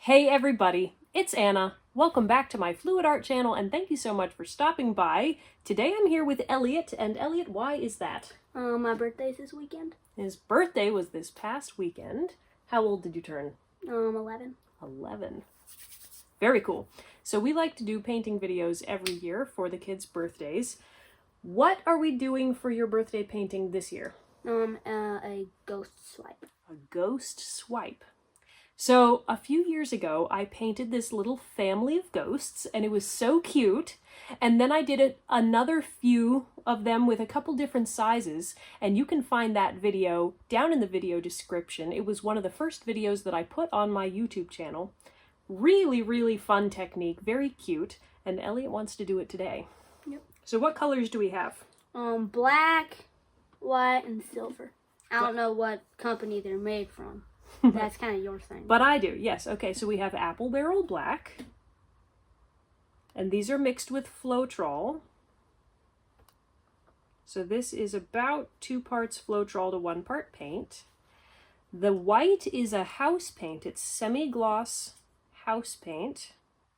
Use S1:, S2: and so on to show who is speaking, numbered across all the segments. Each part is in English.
S1: Hey everybody, it's Anna. Welcome back to my Fluid Art channel and thank you so much for stopping by. Today I'm here with Elliot, and Elliot, why is that?
S2: My birthday's this weekend.
S1: His birthday was this past weekend. How old did you turn?
S2: 11.
S1: 11. Very cool. So we like to do painting videos every year for the kids' birthdays. What are we doing for your birthday painting this year?
S2: A ghost swipe.
S1: A ghost swipe. So a few years ago, I painted this little family of ghosts and it was so cute. And then I did another few of them with a couple different sizes, and you can find that video down in the video description. It was one of the first videos that I put on my YouTube channel. Really, really fun technique, very cute, and Elliot wants to do it today.
S2: Yep.
S1: So what colors do we have?
S2: Black, white, and silver. I don't know what company they're made from. That's kind of your thing.
S1: But I do, yes. Okay, so we have Apple Barrel Black. And these are mixed with Floetrol. So this is about 2 parts Floetrol to 1 part paint. The white is a house paint. It's semigloss house paint.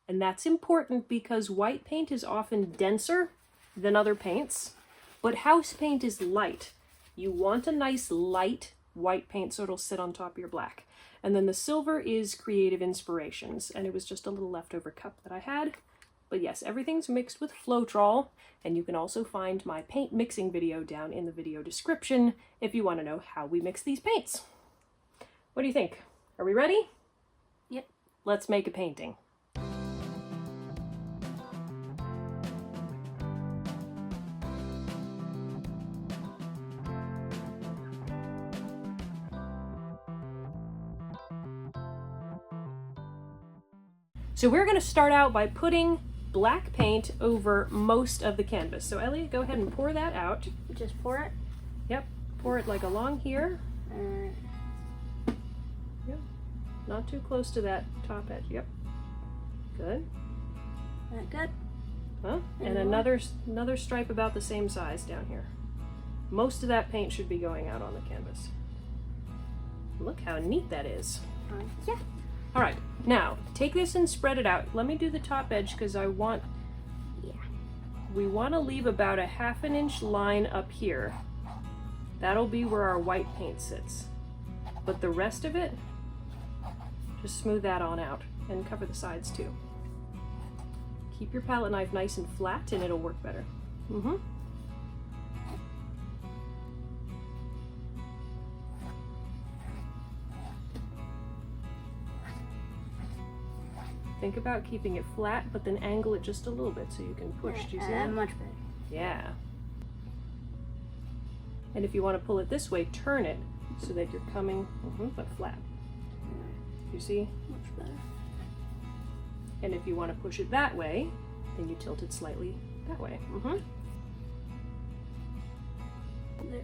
S1: And that's important because white paint is often denser than other paints. But house paint is light. You want a nice light white paint so it'll sit on top of your black. And then the silver is Creative Inspirations, and it was just a little leftover cup that I had. But yes, everything's mixed with Floetrol, and you can also find my paint mixing video down in the video description if you want to know how we mix these paints. What do you think? Are we ready?
S2: Yep.
S1: Let's make a painting. So we're going to start out by putting black paint over most of the canvas. So Elliot, go ahead and pour that out.
S2: Just pour it?
S1: Yep, pour it like along here. Yep, not too close to that top edge. Yep, good.
S2: That good?
S1: Huh? And another stripe about the same size down here. Most of that paint should be going out on the canvas. Look how neat that is.
S2: Yeah.
S1: All right, now take this and spread it out. Let me do the top edge because we want to leave about a ½ inch line up here. That'll be where our white paint sits. But the rest of it, just smooth that on out and cover the sides too. Keep your palette knife nice and flat and it'll work better. Think about keeping it flat, but then angle it just a little bit so you can push. Do you see that?
S2: Much better.
S1: Yeah. And if you want to pull it this way, turn it so that you're coming, but flat. You see?
S2: Much better.
S1: And if you want to push it that way, then you tilt it slightly that way.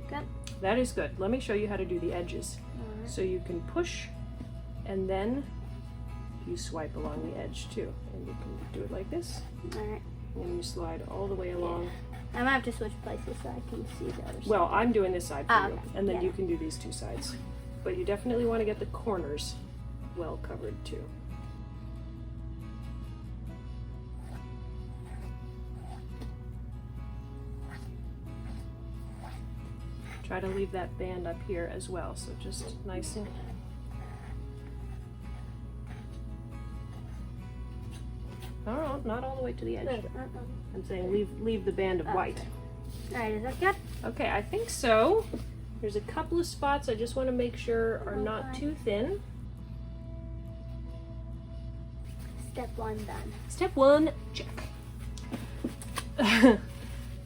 S2: Good.
S1: That is good. Let me show you how to do the edges.
S2: Right.
S1: So you can push, and then you swipe along the edge too, and you can do it like this.
S2: Alright.
S1: And you slide all the way along.
S2: I might have to switch places so I can see the other side.
S1: Well, I'm doing this side for you,
S2: okay.
S1: and then you can do these 2 sides. But you definitely want to get the corners well covered too. Try to leave that band up here as well, so just nice and... No, not all the way to the edge. I'm saying leave the band of white.
S2: Alright, is that good?
S1: Okay, I think so. There's a couple of spots I just want to make sure are not too thin.
S2: Step 1 done.
S1: Step 1, check.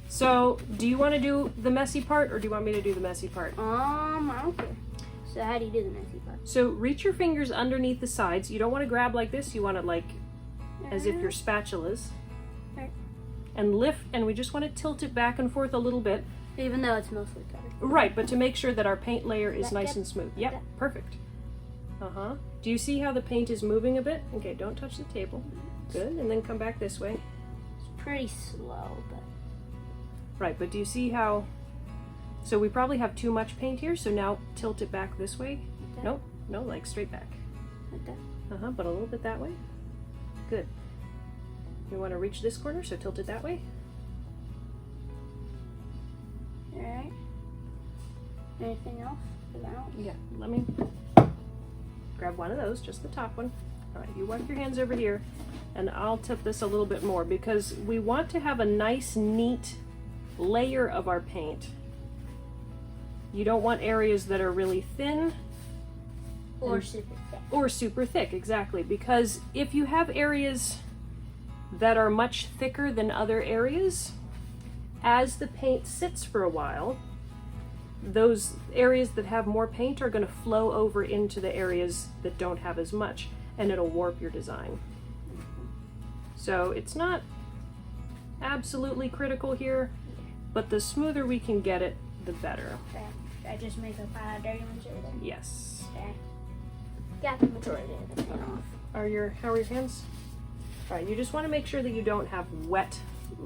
S1: So, do you want to do the messy part, or do you want me to do the messy part?
S2: I don't care. So how do you do the messy part?
S1: So reach your fingers underneath the sides. You don't want to grab like this. You want it like as if your spatulas.
S2: Right.
S1: And lift, and we just want to tilt it back and forth a little bit.
S2: Even though it's mostly covered.
S1: Right, but to make sure that our paint layer is nice
S2: good?
S1: and smooth.
S2: Like
S1: Yep,
S2: that?
S1: perfect. Do you see how the paint is moving a bit? Okay, don't touch the table. Good, and then come back this way.
S2: It's pretty slow, but...
S1: Right, but do you see how... So we probably have too much paint here, so now tilt it back this way.
S2: Okay.
S1: Nope, no, like straight back.
S2: Like that?
S1: But a little bit that way. Good. You want to reach this corner, so tilt it that way.
S2: Alright. Anything else?
S1: Yeah, let me grab one of those, just the top one. Alright, you wipe your hands over here, and I'll tip this a little bit more because we want to have a nice, neat layer of our paint. You don't want areas that are really thin.
S2: Or super thick.
S1: Or super thick, exactly. Because if you have areas that are much thicker than other areas, as the paint sits for a while, those areas that have more paint are going to flow over into the areas that don't have as much, and it'll warp your design. So it's not absolutely critical here, but the smoother we can get it, the better.
S2: Okay. Should I just make a pile of dirty ones over there?
S1: Yes.
S2: Okay. Got the majority of the paint off.
S1: How are your hands? All right, you just want to make sure that you don't have wet.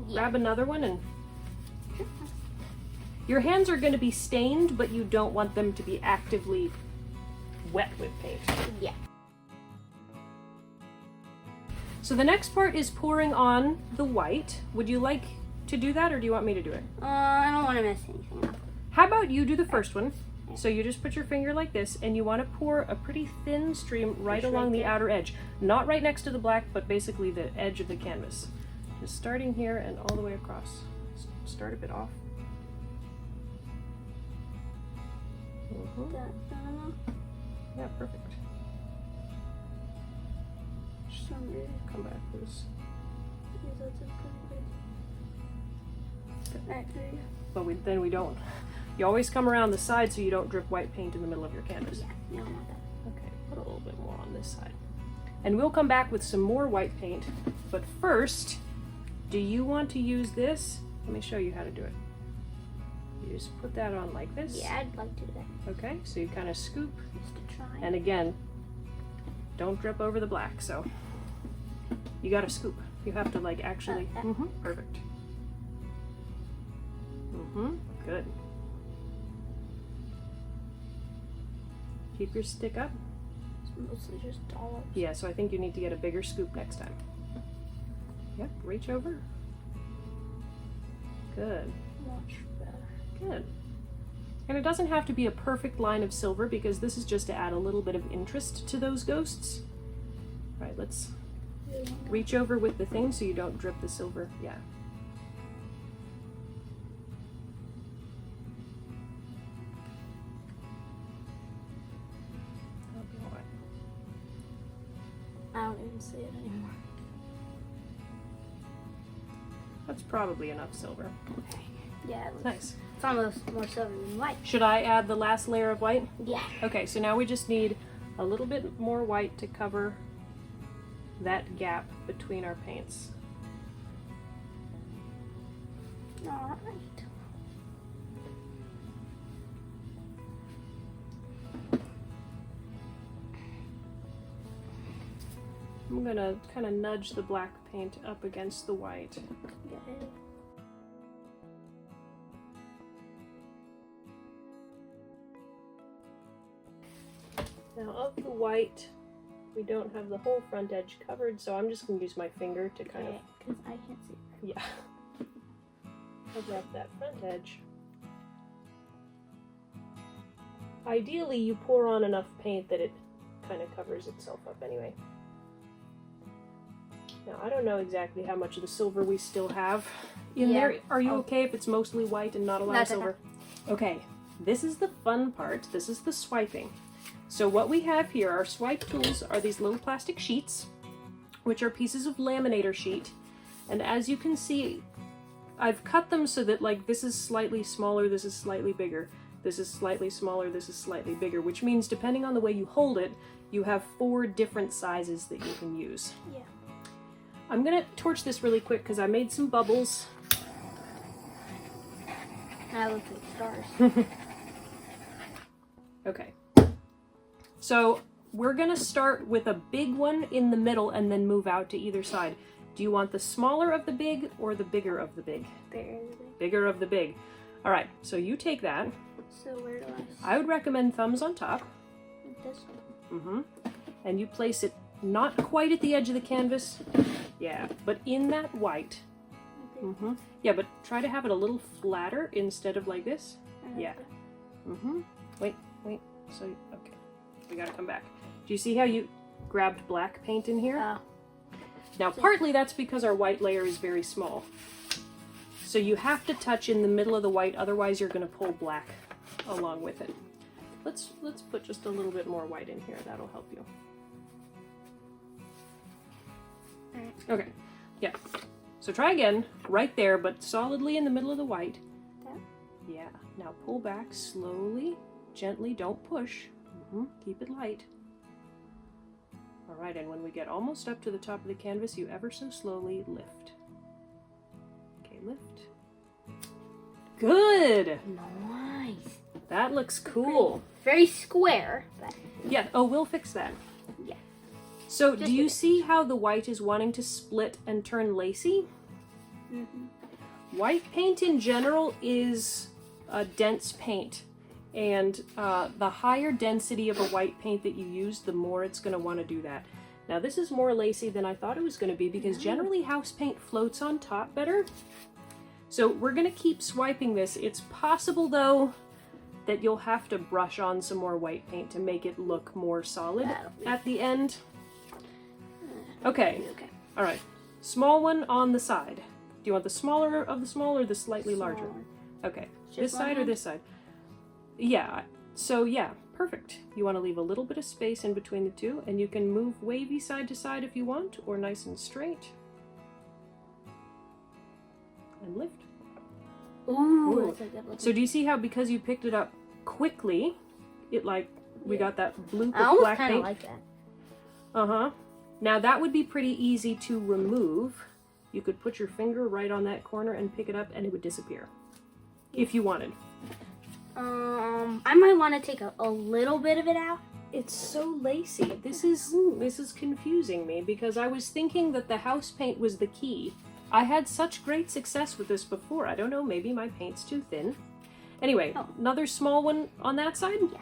S1: Grab another one, and your hands are going to be stained, but you don't want them to be actively wet with paint.
S2: Yeah.
S1: So the next part is pouring on the white. Would you like to do that, or do you want me to do it?
S2: I don't want to mess anything up.
S1: How about you do the first one? So you just put your finger like this, and you want to pour a pretty thin stream right along the outer edge. Not right next to the black, but basically the edge of the canvas. Just starting here and all the way across. Start a bit off. Yeah, perfect. Come back, please. But then we don't. You always come around the side so you don't drip white paint in the middle of your canvas.
S2: Yeah, you don't want that.
S1: Okay, put a little bit more on this side. And we'll come back with some more white paint. But first, do you want to use this? Let me show you how to do it. You just put that on like this.
S2: Yeah, I'd like to do that.
S1: Okay, so you kind of scoop.
S2: Just to try.
S1: And again, don't drip over the black, so you gotta scoop. You have to like actually, perfect. Good. Keep your stick up.
S2: It's mostly just dollops.
S1: Yeah, so I think you need to get a bigger scoop next time. Yep, reach over. Good.
S2: Much better.
S1: Good. And it doesn't have to be a perfect line of silver because this is just to add a little bit of interest to those ghosts. All right, let's reach over with the thing so you don't drip the silver. Yeah.
S2: I don't even see it anymore.
S1: That's probably enough silver.
S2: Yeah, it looks
S1: Nice.
S2: It's almost more silver than white.
S1: Should I add the last layer of white?
S2: Yeah.
S1: Okay, so now we just need a little bit more white to cover that gap between our paints.
S2: All right.
S1: I'm gonna kind of nudge the black paint up against the white.
S2: Good.
S1: Now of the white, we don't have the whole front edge covered, so I'm just gonna use my finger to kind of...
S2: Because I can't see.
S1: Yeah. Cover up that front edge. Ideally, you pour on enough paint that it kind of covers itself up anyway. Now, I don't know exactly how much of the silver we still have in there. Are you okay if it's mostly white and not a lot of silver? Okay, this is the fun part. This is the swiping. So what we have here, our swipe tools are these little plastic sheets, which are pieces of laminator sheet. And as you can see, I've cut them so that like this is slightly smaller, this is slightly bigger, this is slightly smaller, this is slightly bigger, which means depending on the way you hold it, you have 4 different sizes that you can use.
S2: Yeah.
S1: I'm gonna torch this really quick because I made some bubbles.
S2: That looks like stars.
S1: Okay. So we're gonna start with a big one in the middle and then move out to either side. Do you want the smaller of the big or the bigger of the big? Bigger of the big. All right, so you take that.
S2: So where do
S1: I would recommend thumbs on top.
S2: This one?
S1: And you place it not quite at the edge of the canvas. Yeah, but in that white. Mm-hmm. Yeah, but try to have it a little flatter instead of like this. Yeah. Mm-hmm. Wait. So, okay. We gotta come back. Do you see how you grabbed black paint in here? Now, partly that's because our white layer is very small. So you have to touch in the middle of the white, otherwise you're gonna pull black along with it. Let's put just a little bit more white in here. That'll help you.
S2: Alright.
S1: Okay. Yeah. So try again, right there, but solidly in the middle of the white. Yeah. Now pull back slowly, gently, don't push. Keep it light. All right, and when we get almost up to the top of the canvas, you ever so slowly lift. Okay, lift. Good!
S2: Nice.
S1: That looks cool.
S2: Very square, but...
S1: Yeah, oh, we'll fix that.
S2: Yeah.
S1: So, do you see how the white is wanting to split and turn lacy? White paint in general is a dense paint. And the higher density of a white paint that you use, the more it's going to want to do that. Now this is more lacy than I thought it was going to be because generally house paint floats on top better. So we're going to keep swiping this. It's possible though that you'll have to brush on some more white paint to make it look more solid at the end. Okay. All right. Small one on the side. Do you want the smaller of the small or the slightly larger? Okay. This side or this side? Yeah, so yeah, perfect. You want to leave a little bit of space in between the two, and you can move wavy side to side if you want, or nice and straight. And lift.
S2: Ooh.
S1: So do you see how because you picked it up quickly, it we got that bloop
S2: I
S1: of black
S2: kind
S1: paint?
S2: of like that.
S1: Uh-huh. Now that would be pretty easy to remove. You could put your finger right on that corner and pick it up, and it would disappear. If you wanted.
S2: I might want to take a little bit of it out.
S1: It's so lacy. This is confusing me because I was thinking that the house paint was the key. I had such great success with this before. I don't know, maybe my paint's too thin. Anyway, another small one on that side?
S2: Yeah.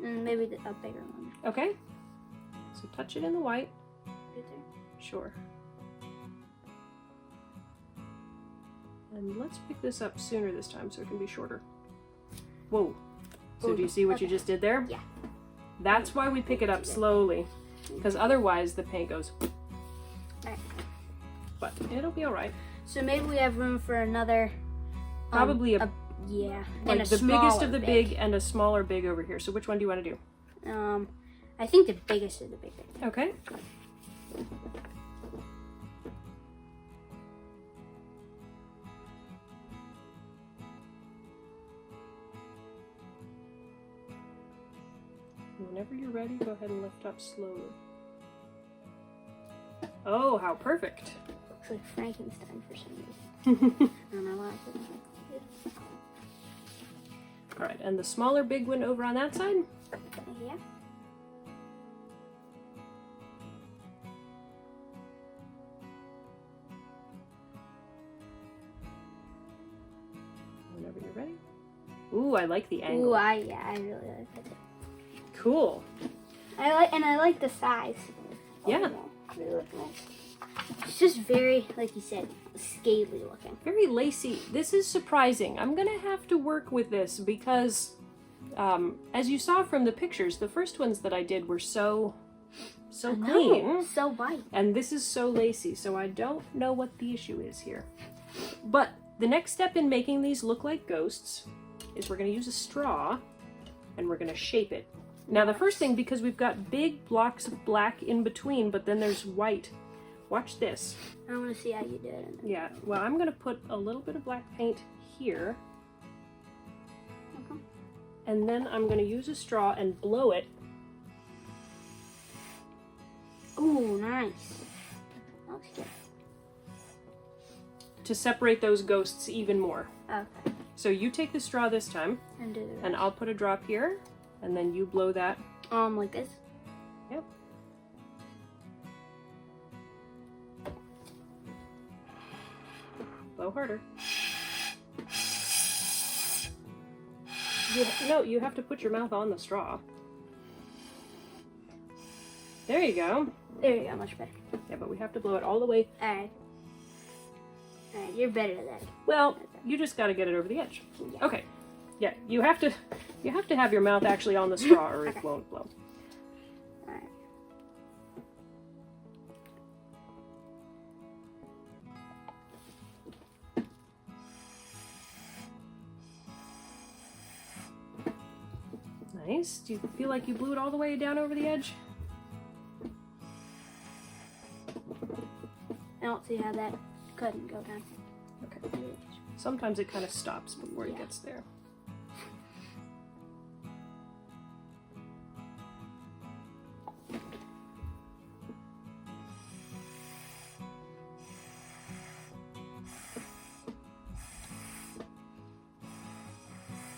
S2: And maybe a bigger one.
S1: Okay. So touch it in the white.
S2: Right there.
S1: Sure. And let's pick this up sooner this time so it can be shorter. Whoa. So do you see what you just did there?
S2: Yeah.
S1: That's why we pick it up slowly. Because otherwise the paint goes...
S2: Alright.
S1: But it'll be alright.
S2: So maybe we have room for another...
S1: Probably
S2: yeah.
S1: Like
S2: and
S1: the biggest of the big and a smaller big over here. So which one do you want to do?
S2: I think the biggest is the big thing.
S1: Okay. Whenever you're ready, go ahead and lift up slowly. Oh, how perfect.
S2: Looks like Frankenstein for some reason. I don't know why.
S1: All right, and the smaller big one over on that side?
S2: Yeah.
S1: Whenever you're ready. Ooh, I like the angle.
S2: Ooh, I really like that.
S1: Cool.
S2: I like the size.
S1: Yeah.
S2: Really look nice. It's just very, like you said, scaly looking.
S1: Very lacy. This is surprising. I'm gonna have to work with this because, as you saw from the pictures, the first ones that I did were so clean.
S2: So white.
S1: And this is so lacy, so I don't know what the issue is here. But the next step in making these look like ghosts is we're gonna use a straw and we're gonna shape it. Now the first thing, because we've got big blocks of black in between, but then there's white. Watch this.
S2: I want to see how you do it.
S1: Yeah, well, I'm going to put a little bit of black paint here.
S2: Okay.
S1: And then I'm going to use a straw and blow it.
S2: Ooh, nice. That's good.
S1: To separate those ghosts even more.
S2: Okay.
S1: So you take the straw this time.
S2: And do the rest.
S1: And I'll put a drop here. And then you blow that.
S2: Like this?
S1: Yep. Blow harder. No, you have to put your mouth on the straw. There you go.
S2: There you go, much better.
S1: Yeah, but we have to blow it all the way.
S2: Alright. Alright, you're better at that.
S1: Well, you just got to get it over the edge.
S2: Yeah.
S1: Okay. Yeah, you have to have your mouth actually on the straw or it won't blow.
S2: Alright.
S1: Nice. Do you feel like you blew it all the way down over the edge?
S2: I don't see how that couldn't go down.
S1: Okay. Sometimes it kind of stops before it
S2: Yeah.
S1: gets there.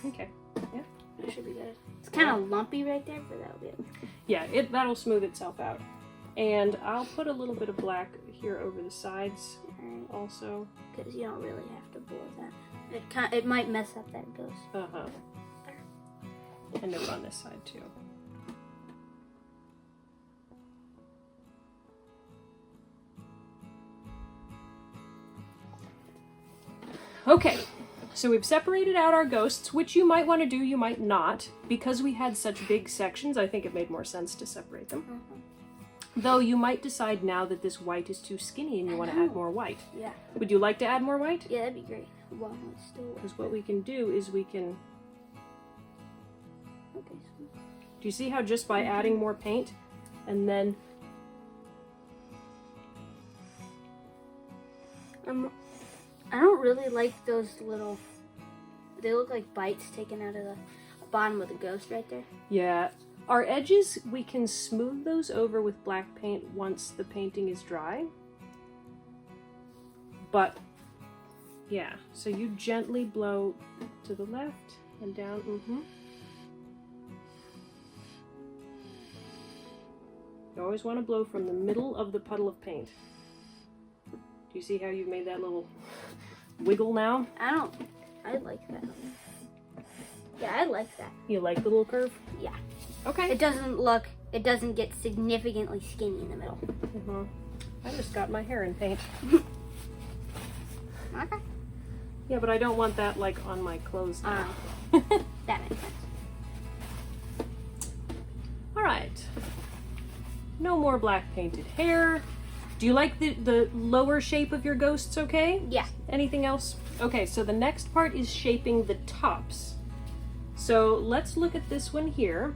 S1: Okay. Yeah.
S2: That should be good. It's kind of lumpy right there, but that'll be it.
S1: Yeah, that'll smooth itself out. And I'll put a little bit of black here over the sides
S2: Alright.
S1: also.
S2: Because you don't really have to blow that. It might mess up that ghost.
S1: Uh-huh. And over on this side too. Okay, so we've separated out our ghosts, which you might want to do, you might not. Because we had such big sections, I think it made more sense to separate them.
S2: Mm-hmm.
S1: Though you might decide now that this white is too skinny and you want to add more white.
S2: Yeah.
S1: Would you like to add more white?
S2: Yeah, that'd be great. Well, it's still wet.
S1: Because what we can do is we can...
S2: Okay, so
S1: Do you see how just by adding more paint and then...
S2: I don't really like those little... They look like bites taken out of the bottom of the ghost right there.
S1: Yeah. Our edges, we can smooth those over with black paint once the painting is dry. But, yeah. So you gently blow to the left and down. Mm-hmm. You always want to blow from the middle of the puddle of paint. Do you see how you've made that little wiggle now?
S2: I like that. Yeah, I like that.
S1: You like the little curve?
S2: Yeah.
S1: Okay.
S2: It doesn't get significantly skinny in the middle.
S1: Mm-hmm. I just got my hair in paint.
S2: Okay.
S1: Yeah, but I don't want that like on my clothes now.
S2: That makes sense.
S1: All right. No more black painted hair. Do you like the lower shape of your ghosts okay?
S2: Yeah.
S1: Anything else? Okay, so the next part is shaping the tops. So let's look at this one here.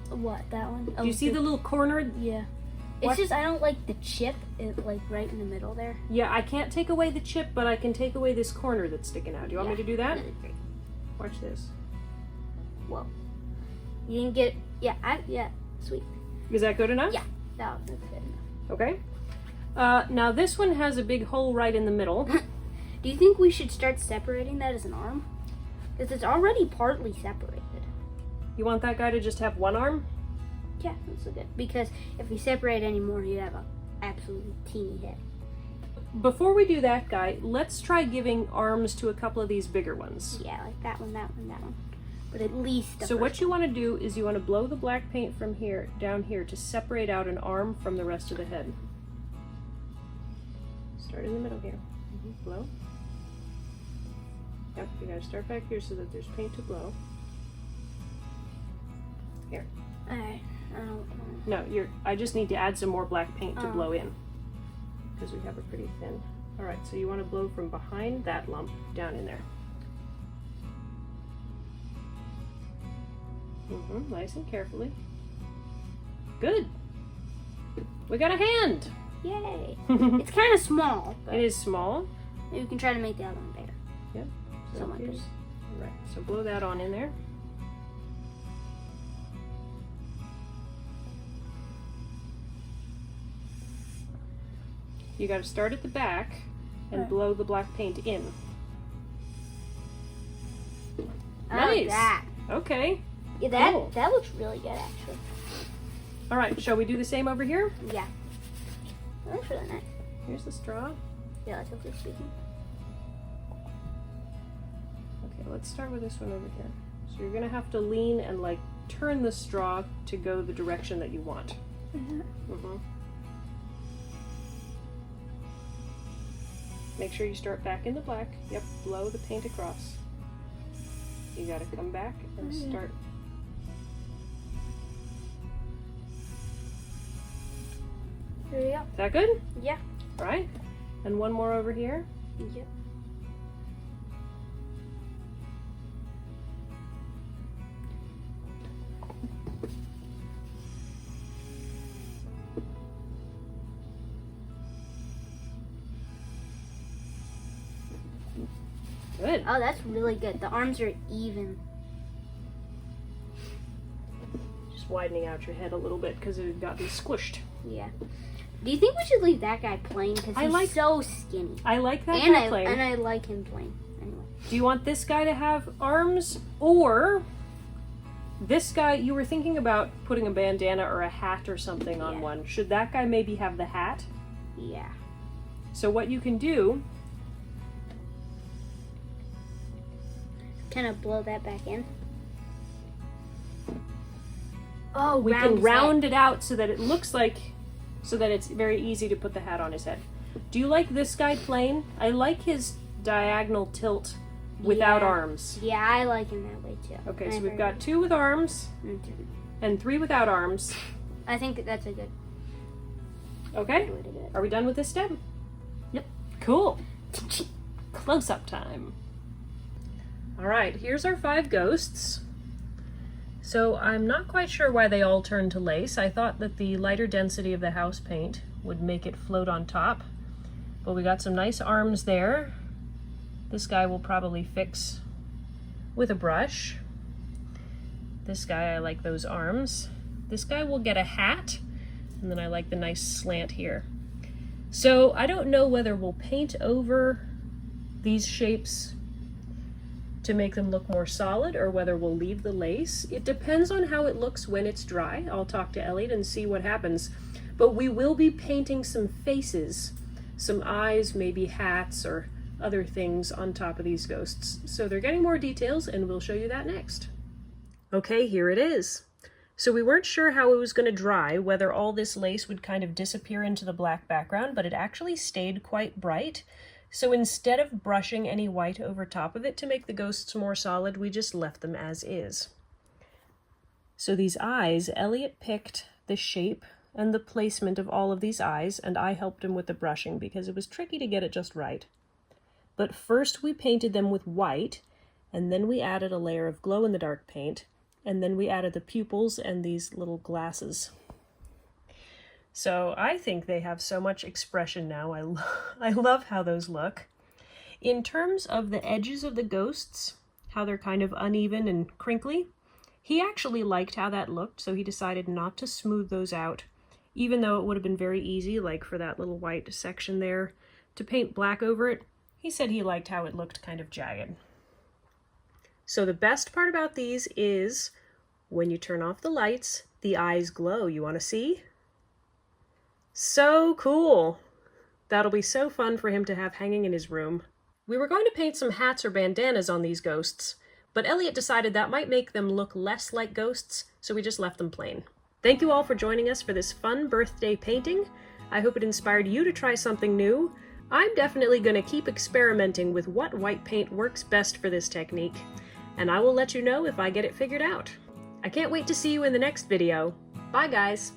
S2: What, that one?
S1: Do you see the little corner?
S2: Yeah.
S1: What?
S2: It's just I don't like the chip, like right in the middle there.
S1: Yeah, I can't take away the chip, but I can take away this corner that's sticking out. Do you want me to do that?
S2: Really great.
S1: Watch this.
S2: Whoa. You didn't get... Yeah, sweet.
S1: Is that good enough?
S2: Yeah, that's good enough.
S1: Okay. Now this one has a big hole right in the middle.
S2: Do you think we should start separating that as an arm? Because it's already partly separated.
S1: You want that guy to just have one arm?
S2: Yeah, that's so good. Because if we separate anymore, you have an absolutely teeny head.
S1: Before we do that, guy, let's try giving arms to a couple of these bigger ones.
S2: Yeah, like that one, that one, that one. But at least the
S1: So
S2: first
S1: what you want to do is you want to blow the black paint from here down here to separate out an arm from the rest of the head. Start in the middle here. Blow. Yep, you gotta start back here so that there's paint to blow. Here.
S2: Alright, I don't
S1: No, I just need to add some more black paint to
S2: Oh.
S1: blow in. Because we have a pretty thin. Alright, so you want to blow from behind that lump down in there. Nice and carefully. Good. We got a hand.
S2: Yay! It's kind of small, but
S1: It is small.
S2: maybe we can try to make the other one bigger.
S1: Yep.
S2: So much
S1: here's- right. So blow that on in there. You got to start at the back and
S2: Right.
S1: blow the black paint in.
S2: I like
S1: Nice.
S2: that.
S1: Okay.
S2: Yeah, that
S1: Cool.
S2: that looks really good actually.
S1: All right. Shall we do the same over here?
S2: Yeah. That looks really nice.
S1: Here's the straw.
S2: Relatively speaking.
S1: Okay, let's start with this one over here. So you're gonna have to lean and like turn the straw to go the direction that you want. Mm-hmm. Make sure you start back in the black. Yep, blow the paint across. You gotta come back and start.
S2: There we go.
S1: Is that good?
S2: Yeah.
S1: All right. And one more over here.
S2: Yep.
S1: Good.
S2: Oh, that's really good. The arms are even.
S1: Just widening out your head a little bit because it got squished.
S2: Yeah. Do you think we should leave that guy plain? Because he's so skinny.
S1: I like that guy plain.
S2: And I like him plain. Anyway.
S1: Do you want this guy to have arms, or this guy? You were thinking about putting a bandana or a hat or something on one. Should that guy maybe have the hat?
S2: Yeah.
S1: So what you can do,
S2: kind of blow that back in. Oh,
S1: we can round it out so that it looks like, so that it's very easy to put the hat on his head. Do you like this guy plain? I like his diagonal tilt without arms.
S2: Yeah, I like him that way too.
S1: Okay, so we've got 2 with arms and 3 without arms.
S2: I think that's a good
S1: Okay,
S2: way to do it.
S1: are we done with this step?
S2: Yep.
S1: Cool. Close-up time. All right, here's our 5 ghosts. So I'm not quite sure why they all turned to lace. I thought that the lighter density of the house paint would make it float on top. But we got some nice arms there. This guy will probably fix with a brush. This guy, I like those arms. This guy will get a hat, and then I like the nice slant here. So I don't know whether we'll paint over these shapes to make them look more solid, or whether we'll leave the lace. It depends on how it looks when it's dry. I'll talk to Elliot and see what happens. But we will be painting some faces, some eyes, maybe hats or other things on top of these ghosts. So they're getting more details, and we'll show you that next. Okay, here it is. So we weren't sure how it was going to dry, whether all this lace would kind of disappear into the black background, but it actually stayed quite bright. So instead of brushing any white over top of it to make the ghosts more solid, we just left them as is. So these eyes, Elliot picked the shape and the placement of all of these eyes, and I helped him with the brushing because it was tricky to get it just right. But first we painted them with white, and then we added a layer of glow-in-the-dark paint, and then we added the pupils and these little glasses. So I think they have so much expression now. I love how those look. In terms of the edges of the ghosts, how they're kind of uneven and crinkly, he actually liked how that looked, so he decided not to smooth those out, even though it would have been very easy, like for that little white section there, to paint black over it. He said he liked how it looked kind of jagged. So the best part about these is when you turn off the lights, the eyes glow. You want to see? So cool! That'll be so fun for him to have hanging in his room. We were going to paint some hats or bandanas on these ghosts, but Elliot decided that might make them look less like ghosts, so we just left them plain. Thank you all for joining us for this fun birthday painting. I hope it inspired you to try something new. I'm definitely going to keep experimenting with what white paint works best for this technique, and I will let you know if I get it figured out. I can't wait to see you in the next video. Bye guys!